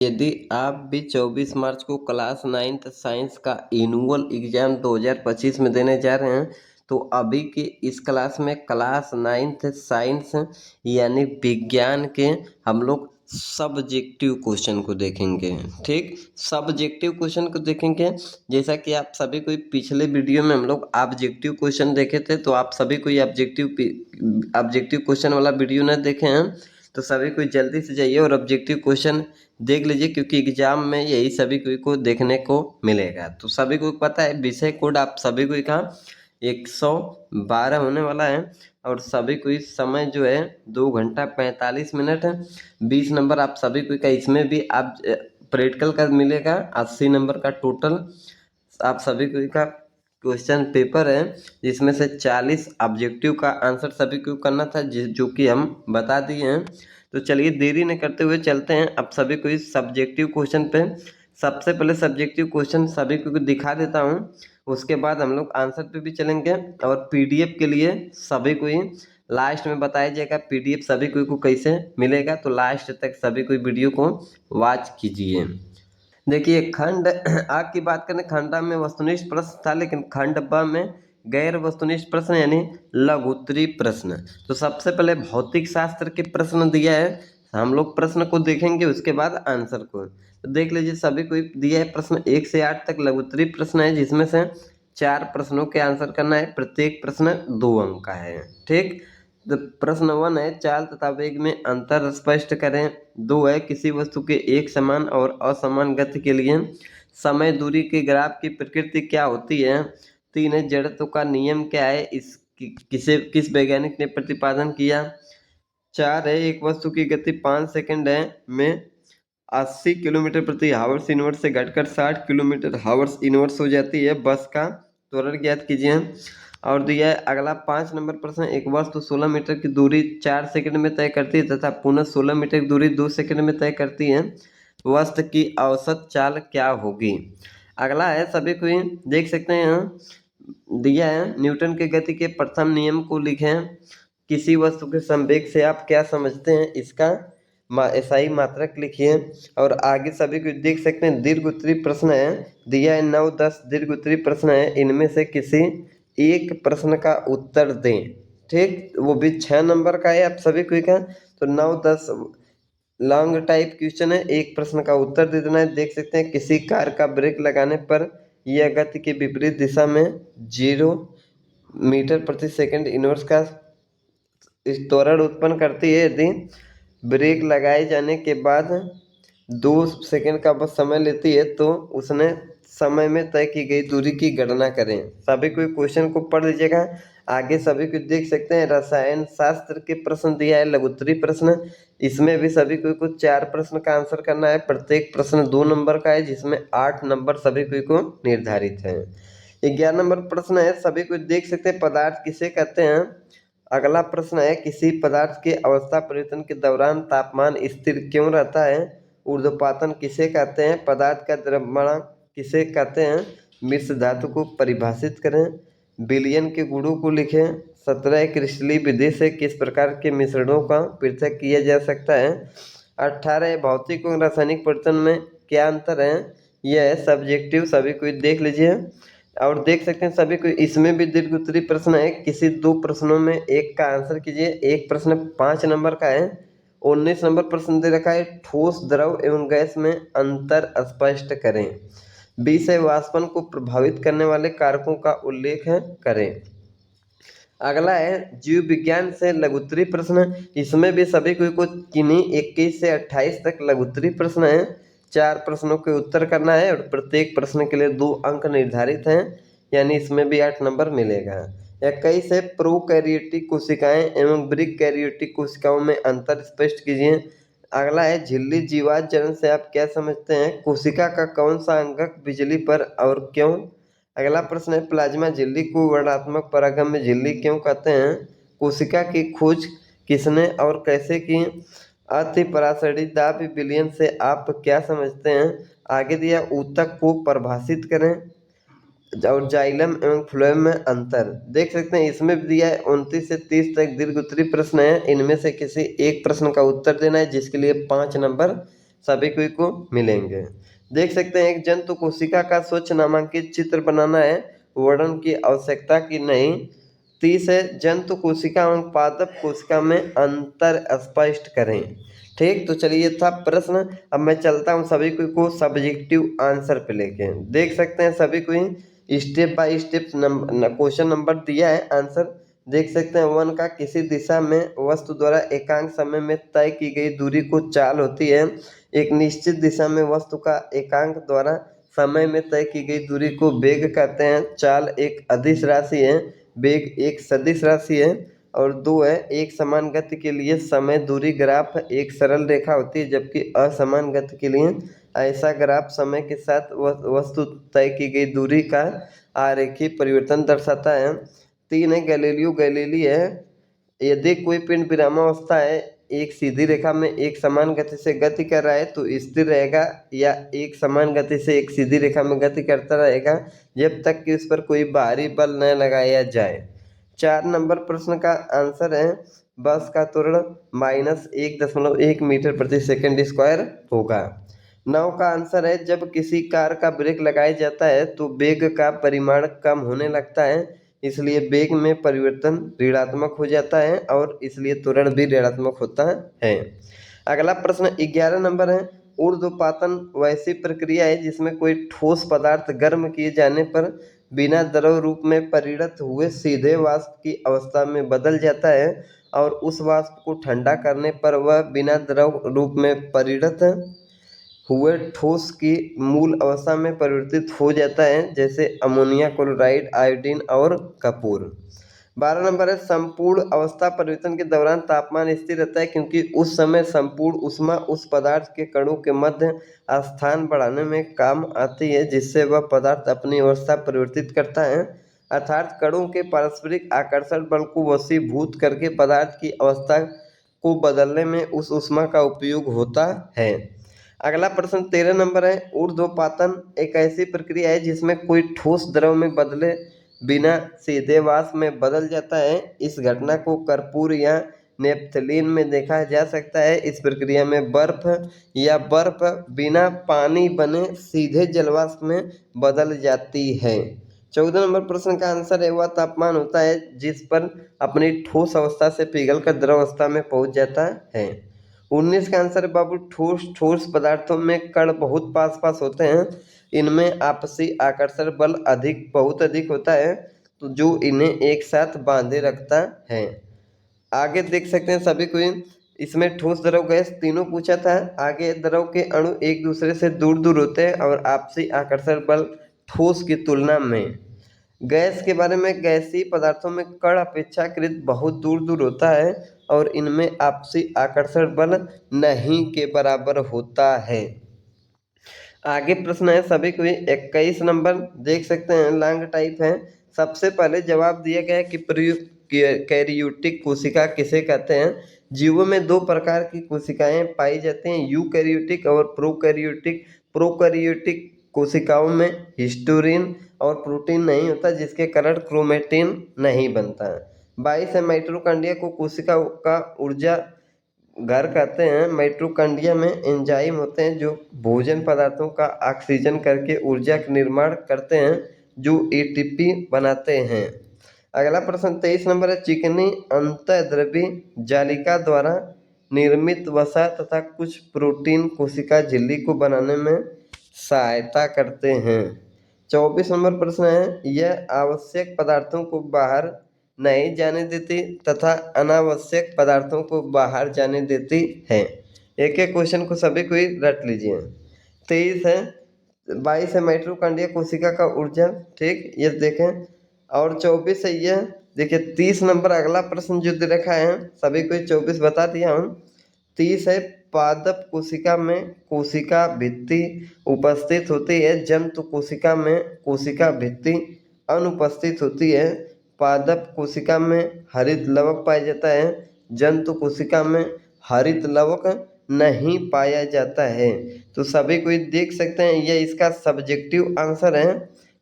यदि आप भी 24 मार्च को क्लास 9th साइंस का एनुअल एग्जाम 2025 में देने जा रहे हैं तो अभी के इस क्लास में क्लास 9th साइंस यानी विज्ञान के हम लोग सब्जेक्टिव क्वेश्चन को देखेंगे। ठीक, सब्जेक्टिव क्वेश्चन को देखेंगे। जैसा कि आप सभी कोई पिछले वीडियो में हम लोग ऑब्जेक्टिव क्वेश्चन देखे थे, तो आप सभी कोई ऑब्जेक्टिव क्वेश्चन वाला वीडियो न देखे हैं तो सभी कोई जल्दी से जाइए और ऑब्जेक्टिव क्वेश्चन देख लीजिए, क्योंकि एग्जाम में यही सभी को देखने को मिलेगा। तो सभी को पता है विषय कोड आप सभी को का 112 होने वाला है और सभी को इस समय जो है 2 घंटा 45 मिनट है। 20 नंबर आप सभी को का इसमें भी आप प्रैक्टिकल का मिलेगा। 80 नंबर का टोटल आप सभी को का क्वेश्चन पेपर है, जिसमें से 40 ऑब्जेक्टिव का आंसर सभी को करना था, जो कि हम बता दिए हैं। तो चलिए देरी न करते हुए चलते हैं अब सभी को इस सब्जेक्टिव क्वेश्चन पे। सबसे पहले सब्जेक्टिव क्वेश्चन सभी को दिखा देता हूं, उसके बाद हम लोग आंसर पे भी चलेंगे। और पीडीएफ के लिए सभी को ही लास्ट में बताया जाएगा पीडीएफ सभी को कैसे मिलेगा, तो लास्ट तक सभी को वीडियो को वॉच कीजिए। देखिए खंड आ की बात करें, खंड आ में वस्तुनिष्ठ प्रश्न था, लेकिन खंड ब में गैर वस्तुनिष्ठ प्रश्न यानी लघुत्तरीय प्रश्न। तो सबसे पहले भौतिक शास्त्र के प्रश्न दिया है, हम लोग प्रश्न को देखेंगे उसके बाद आंसर को। तो देख लीजिए सभी को दिया है प्रश्न 1 से 8 तक लघुत्तरीय प्रश्न है, जिसमें से 4 प्रश्नों के आंसर करना है, प्रत्येक प्रश्न 2 अंक का है। ठीक, तो प्रश्न 1 है चाल तथा वेग में अंतर स्पष्ट करें। 2 है किसी वस्तु के एक समान और असमान गति के लिए समय दूरी के ग्राफ की प्रकृति क्या होती है। 3 है जड़त्व का नियम क्या है, किस वैज्ञानिक ने प्रतिपादन किया। 4 है एक वस्तु की गति 5 सेकंड है में 80 किलोमीटर प्रति हावर्स इनवर्स से घटकर 60 किलोमीटर हावर्स इनवर्स हो जाती है। बस का त्वरण ज्ञात कीजिए। और दिया है अगला 5 नंबर प्रश्न, एक वस्तु 16 मीटर की दूरी 4 सेकंड में तय करती है तथा पुनः 16 मीटर की दूरी 2 सेकंड में तय करती है, वस्तु की औसत चाल क्या होगी। अगला है सभी को देख सकते हैं यहाँ दिया है न्यूटन के गति के प्रथम नियम को लिखें। किसी वस्तु के संवेग से आप क्या समझते हैं, इसका SI मात्रक लिखिए। और आगे सभी को देख सकते हैं दीर्घ उत्तरीय प्रश्न है, दिया है 9-10 दीर्घ उत्तरीय प्रश्न है, इनमें से किसी एक प्रश्न का उत्तर दें। ठीक, वो भी 6 नंबर का है आप सभी को का। तो 9-10 लॉन्ग टाइप क्वेश्चन है, एक प्रश्न का उत्तर दे देना है। देख सकते हैं किसी कार का ब्रेक लगाने पर यह गति के विपरीत दिशा में 0 मीटर प्रति सेकंड इनवर्स का त्वरण उत्पन्न करती है। यदि ब्रेक लगाए जाने के बाद 2 सेकंड का बस समय लेती है तो उसने समय में तय की गई दूरी की गणना करें। सभी को क्वेश्चन को पढ़ लीजिएगा। आगे सभी को देख सकते हैं रसायन शास्त्र के प्रश्न दिया है लघुत्तरीय प्रश्न, इसमें भी सभी को कुछ 4 प्रश्न का आंसर करना है, प्रत्येक प्रश्न 2 नंबर का है, जिसमें 8 नंबर सभी को निर्धारित है। 11 नंबर प्रश्न है, सभी को देख सकते हैं पदार्थ किसे कहते हैं। अगला प्रश्न है किसी पदार्थ के अवस्था परिवर्तन के दौरान तापमान स्थिर क्यों रहता है। ऊर्ध्वपातन किसे कहते हैं, पदार्थ का द्रव्यमान किसे कहते हैं, मिश्र धातु को परिभाषित करें, विलयन के गुणों को लिखें। 17 क्रिस्टलीय विधि से किस प्रकार के मिश्रणों का पृथक किया जा सकता है। 18 भौतिक और रासायनिक परिवर्तन में क्या अंतर है, यह है सब्जेक्टिव, सभी को देख लीजिए। और देख सकते हैं सभी को इसमें भी दीर्घ उत्तरीय प्रश्न है, किसी 2 प्रश्नों में एक का आंसर कीजिए। एक प्रश्न 5 नंबर का है। 19 नंबर प्रश्न दे रखा है ठोस द्रव एवं गैस में अंतर स्पष्ट करें। 20 है वाष्पन को प्रभावित करने वाले कारकों का उल्लेख करें। अगला है जीव विज्ञान से लघुत्तरीय प्रश्न, इसमें भी सभी को किन्हीं 21 से 28 तक लघुत्तरीय प्रश्न है, 4 प्रश्नों के उत्तर करना है और प्रत्येक प्रश्न के लिए 2 अंक निर्धारित हैं, यानी इसमें भी 8 नंबर मिलेगा। 21 है प्रोकैरियोटिक कोशिकाएं एवं ब्रिकैरियोटिक कोशिकाओं में अंतर स्पष्ट कीजिए। अगला है झिल्ली जीवात चरण से आप क्या समझते हैं, कोशिका का कौन सा अंगक बिजली पर और क्यों। अगला प्रश्न है प्लाज्मा झिल्ली को वर्णात्मक परागम्य झिल्ली क्यों कहते हैं, कोशिका की खोज किसने और कैसे की। अति परासरी दाब विलयन से आप क्या समझते हैं। आगे दिया ऊतक को परिभाषित करें और जाइलम एवं फ्लोएम में अंतर। देख सकते हैं इसमें भी दिया है 29 से 30 तक दीर्घ उत्तरीय प्रश्न है, इनमें से किसी एक प्रश्न का उत्तर देना है, जिसके लिए 5 नंबर सभी को मिलेंगे। देख सकते हैं एक जंतु कोशिका का स्वच्छ नामांकित चित्र बनाना है, वर्णन की आवश्यकता की नहीं। 30 है जंतु कोशिका एवं पादप कोशिका में अंतर स्पष्ट करें। ठीक, तो चलिए ये था प्रश्न। अब मैं चलता हूँ सभी को सब्जेक्टिव आंसर पे लेके। देख सकते हैं सभी को ही step by step question number दिया है, आंसर देख सकते हैं। 1 का किसी दिशा में वस्तु द्वारा एकांक समय में तय की गई दूरी को चाल होती है। एक निश्चित दिशा में वस्तु का एकांक द्वारा समय में तय की गई दूरी को वेग कहते हैं। चाल एक अदिश राशि है, वेग एक सदिश राशि है। और 2 है एक समान गति के लिए समय दूरी ग्राफ एक सरल रेखा होती है, जबकि असमान गति के लिए ऐसा ग्राफ समय के साथ वस्तु तय की गई दूरी का आरेखीय परिवर्तन दर्शाता है। 3 है गैलीलियो गैलीली है, यदि कोई पिंड विरामावस्था है, एक सीधी रेखा में एक समान गति से गति कर रहा है तो स्थिर रहेगा, या एक समान गति से एक सीधी रेखा में गति करता रहेगा जब तक कि उस पर कोई बाहरी बल न लगाया जाए। 4 नंबर प्रश्न का आंसर है बस का त्वरण -1.1 मीटर प्रति सेकंड स्क्वायर होगा। 9 का आंसर है जब किसी कार का ब्रेक लगाया जाता है तो वेग का परिमाण कम होने लगता है, इसलिए वेग में परिवर्तन ऋणात्मक हो जाता है और इसलिए त्वरण भी ऋणात्मक होता है। अगला प्रश्न 11 नंबर है ऊर्ध्वपातन वैसी प्रक्रिया है जिसमें कोई ठोस पदार्थ गर्म किए जाने पर बिना द्रव रूप में परिणत हुए सीधे वाष्प की अवस्था में बदल जाता है, और उस वाष्प को ठंडा करने पर वह बिना द्रव रूप में परिणत हुए ठोस की मूल अवस्था में परिवर्तित हो जाता है, जैसे अमोनिया क्लोराइड, आयोडीन और कपूर। 12 नंबर है संपूर्ण अवस्था परिवर्तन के दौरान तापमान स्थिर रहता है क्योंकि उस समय संपूर्ण ऊष्मा उस पदार्थ के कणों के मध्य स्थान बढ़ाने में काम आती है, जिससे वह पदार्थ अपनी अवस्था परिवर्तित करता है। अर्थात कणों के पारस्परिक आकर्षण बल को वशीभूत करके पदार्थ की अवस्था को बदलने में उस ऊष्मा का उपयोग होता है। अगला प्रश्न 13 नंबर है ऊर्ध्वपातन एक ऐसी प्रक्रिया है जिसमें कोई ठोस द्रव में बदले बिना सीधे वाष्प में बदल जाता है। इस घटना को कर्पूर या नेपथलीन में देखा जा सकता है। इस प्रक्रिया में बर्फ बिना पानी बने सीधे जलवाष्प में बदल जाती है। 14 नंबर प्रश्न का आंसर है वह तापमान होता है जिस पर अपनी ठोस अवस्था से पिघलकर द्रव अवस्था में पहुंच जाता है। 19 का आंसर है बाबू ठोस पदार्थों में कण बहुत पास पास होते हैं, इनमें आपसी आकर्षण बल बहुत अधिक होता है, तो जो इन्हें एक साथ बांधे रखता है। आगे देख सकते हैं सभी को इसमें ठोस द्रव गैस तीनों पूछा था। आगे द्रव के अणु एक दूसरे से दूर दूर होते हैं और आपसी आकर्षण बल ठोस की तुलना में। गैस के बारे में गैसीय पदार्थों में कण अपेक्षाकृत बहुत दूर दूर होता है और इनमें आपसी आकर्षण बल नहीं के बराबर होता है। आगे प्रश्न है सभी को 21 नंबर देख सकते हैं लॉन्ग टाइप है। सबसे पहले जवाब दिया गया कि कैरियोटिक कोशिका किसे कहते हैं। जीवों में 2 प्रकार की कोशिकाएं पाई जाती हैं, यूकैरियोटिक और प्रोकैरियोटिक। प्रोकैरियोटिक कोशिकाओं में हिस्टोरिन और प्रोटीन नहीं होता, जिसके कारण क्रोमेटिन नहीं बनता है। 22 है माइटोकॉन्ड्रिया को कोशिका का ऊर्जा घर कहते हैं। माइटोकॉन्ड्रिया में एंजाइम होते हैं जो भोजन पदार्थों का ऑक्सीजन करके ऊर्जा का निर्माण करते हैं, जो एटीपी बनाते हैं। अगला प्रश्न 23 नंबर है चिकनी अंतःद्रवी जालिका द्वारा निर्मित वसा तथा कुछ प्रोटीन कोशिका झिल्ली को बनाने में सहायता करते हैं। 24 नंबर प्रश्न है यह आवश्यक पदार्थों को बाहर नहीं जाने देती तथा अनावश्यक पदार्थों को बाहर जाने देती है। एक एक क्वेश्चन को सभी को ही रट लीजिए। 23 है 22 है माइटोकॉन्ड्रिया कोशिका का ऊर्जा, ठीक ये देखें। और 24 है यह देखिए। 30 नंबर अगला प्रश्न जो दे रखा है सभी को 24 बता दिया हूँ। 30 है पादप कोशिका में कोशिका भित्ति उपस्थित होती है, जंतु कोशिका में कोशिका भित्ति अनुपस्थित होती है। पादप कोशिका में हरित लवक पाया जाता है, जंतु कोशिका में हरित लवक नहीं पाया जाता है। तो सभी को देख सकते हैं यह इसका सब्जेक्टिव आंसर है,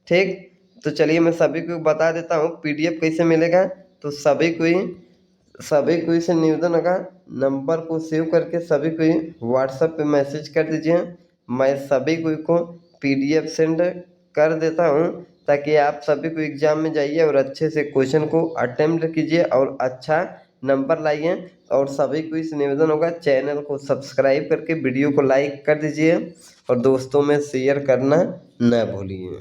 ठीक। तो चलिए मैं सभी को बता देता हूँ पीडीएफ कैसे मिलेगा। तो सभी को इसे निवेदन होगा नंबर को सेव करके सभी को व्हाट्सएप पे मैसेज कर दीजिए। मैं सभी को PDF सेंड कर देता हूँ, ताकि आप सभी को एग्जाम में जाइए और अच्छे से क्वेश्चन को अटेम्प्ट कीजिए और अच्छा नंबर लाइए। और सभी को इस निवेदन होगा, चैनल को सब्सक्राइब करके वीडियो को लाइक कर दीजिए और दोस्तों में शेयर करना न भूलिए।